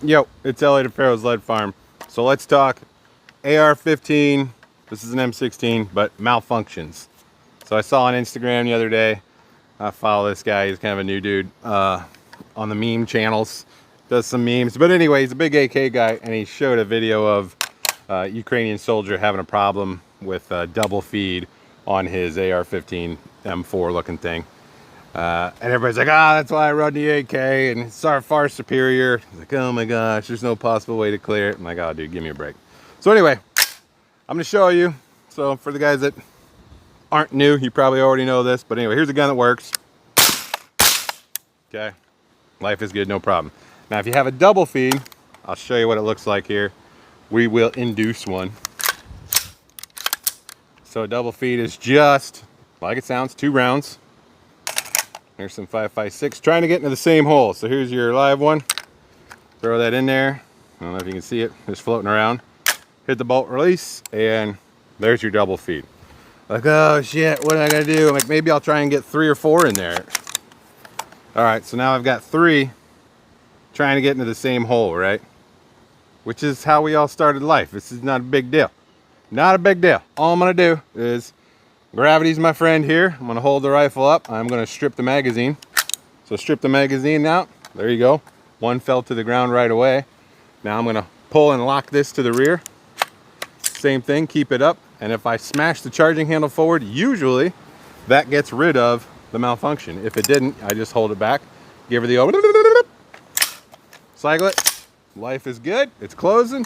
Yo, it's Elliot at Farro's Lead Farm. So let's talk AR-15. This is an M16, but malfunctions. So I saw on Instagram the other day, I follow this guy, he's kind of a new dude on the meme channels, does some memes. But anyway, he's a big AK guy, and he showed a video of a Ukrainian soldier having a problem with double feed on his AR-15 M4 looking thing. And everybody's like, that's why I run the AK, and it's far superior. He's like, oh my gosh, there's no possible way to clear it. I'm like, oh dude, give me a break. So anyway, I'm gonna show you. So for the guys that aren't new, you probably already know this, but anyway, here's a gun that works. Okay, life is good, no problem. Now if you have a double feed, I'll show you what it looks like here. We will induce one. So a double feed is just like it sounds, 2 rounds. There's some 5.56 trying to get into the same hole. So here's your live one. Throw that in there. I don't know if you can see it, just floating around. Hit the bolt release, and there's your double feed. Like, oh shit, what am I gonna do? I'm like, maybe I'll try and get 3 or 4 in there. All right, so now I've got 3 trying to get into the same hole, right? Which is how we all started life. This is not a big deal. Not a big deal. All I'm gonna do is, gravity's my friend here. I'm gonna hold the rifle up. I'm gonna strip the magazine. So strip the magazine out. There you go. One fell to the ground right away. Now I'm gonna pull and lock this to the rear. Same thing, keep it up. And if I smash the charging handle forward, usually that gets rid of the malfunction. If it didn't, I just hold it back. Give her the old cycle it. Life is good. It's closing.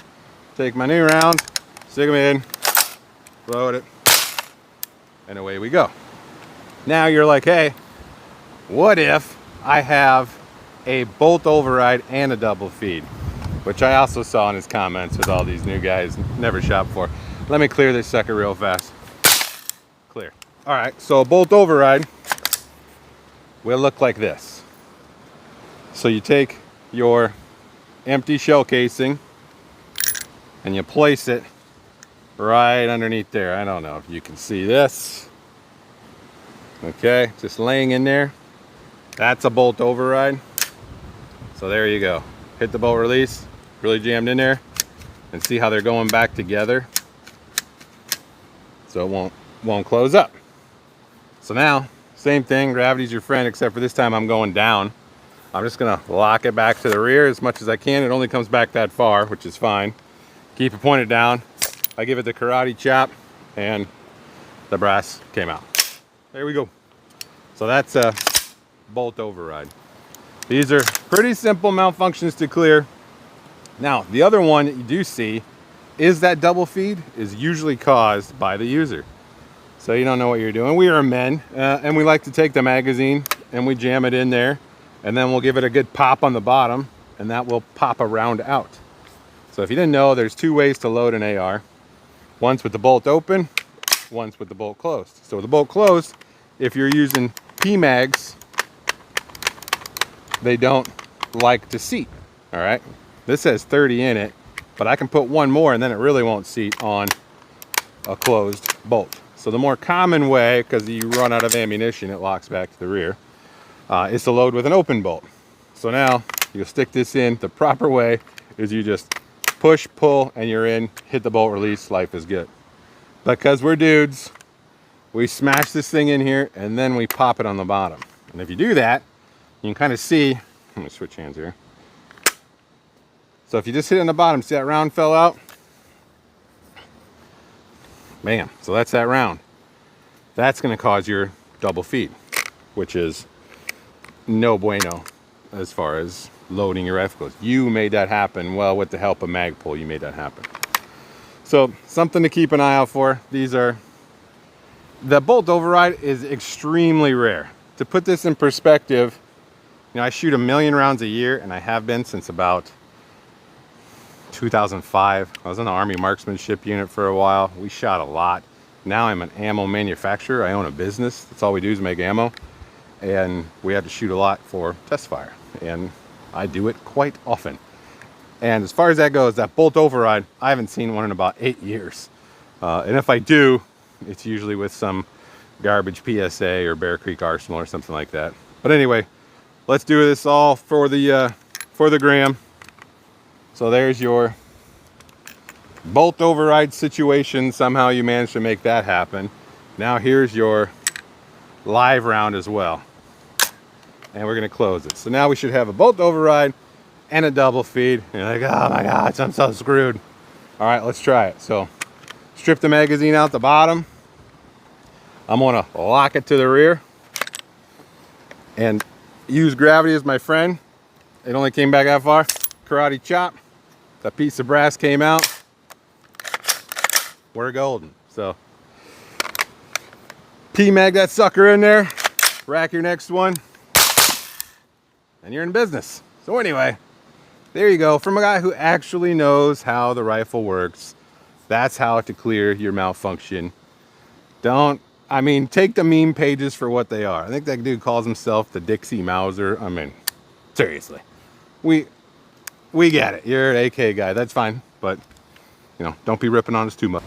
Take my new rounds, stick them in, load it, and away we go. Now you're like, hey, what if I have a bolt override and a double feed? Which I also saw in his comments with all these new guys never shot before. Let me clear this sucker real fast. Clear. All right, so a bolt override will look like this. So you take your empty shell casing and you place it right underneath there. I don't know if you can see this. Okay, just laying in there. That's a bolt override. So there you go. Hit the bolt release, really jammed in there, and see how they're going back together. So it won't close up. So now, same thing, gravity's your friend, except for this time I'm going down. I'm just gonna lock it back to the rear as much as I can. It only comes back that far, which is fine. Keep it pointed down. I give it the karate chop, and the brass came out. There we go. So that's a bolt override. These are pretty simple malfunctions to clear. Now, the other one that you do see is that double feed is usually caused by the user. So you don't know what you're doing. We are men, and we like to take the magazine and we jam it in there, and then we'll give it a good pop on the bottom, and that will pop a round out. So if you didn't know, there's 2 ways to load an AR. Once with the bolt open, once with the bolt closed. So with the bolt closed, if you're using P-mags, they don't like to seat. All right, this has 30 in it, but I can put 1 more and then it really won't seat on a closed bolt. So the more common way, because you run out of ammunition, it locks back to the rear, is to load with an open bolt. So now you stick this in. The proper way is you just push, pull, and you're in, hit the bolt release, life is good. Because we're dudes, we smash this thing in here and then we pop it on the bottom. And if you do that, you can kind of see, let me switch hands here. So if you just hit it on the bottom, see that round fell out? Bam, so that's that round. That's gonna cause your double feed, which is no bueno as far as loading your rifle goes. You made that happen. Well, with the help of Magpul, you made that happen. So something to keep an eye out for. The bolt override is extremely rare. To put this in perspective, you know, I shoot 1 million rounds a year, and I have been since about 2005. I was in the Army marksmanship unit for a while. We shot a lot. Now I'm an ammo manufacturer. I own a business. That's all we do is make ammo. And we have to shoot a lot for test fire. And I do it quite often. And as far as that goes, that bolt override, I haven't seen one in about 8 years. And if I do, it's usually with some garbage PSA or Bear Creek Arsenal or something like that. But anyway, let's do this all for the gram. So there's your bolt override situation. Somehow you managed to make that happen. Now here's your live round as well. And we're gonna close it. So now we should have a bolt override and a double feed. You're like, oh my gosh, I'm so screwed. All right, let's try it. So strip the magazine out the bottom. I'm gonna lock it to the rear and use gravity as my friend. It only came back that far. Karate chop. That piece of brass came out. We're golden. So P-mag that sucker in there, rack your next one, and you're in business. So anyway, there you go. From a guy who actually knows how the rifle works, that's how to clear your malfunction. Take the meme pages for what they are. I think that dude calls himself the Dixie Mauser. I mean, seriously. We get it. You're an AK guy. That's fine. But, don't be ripping on us too much.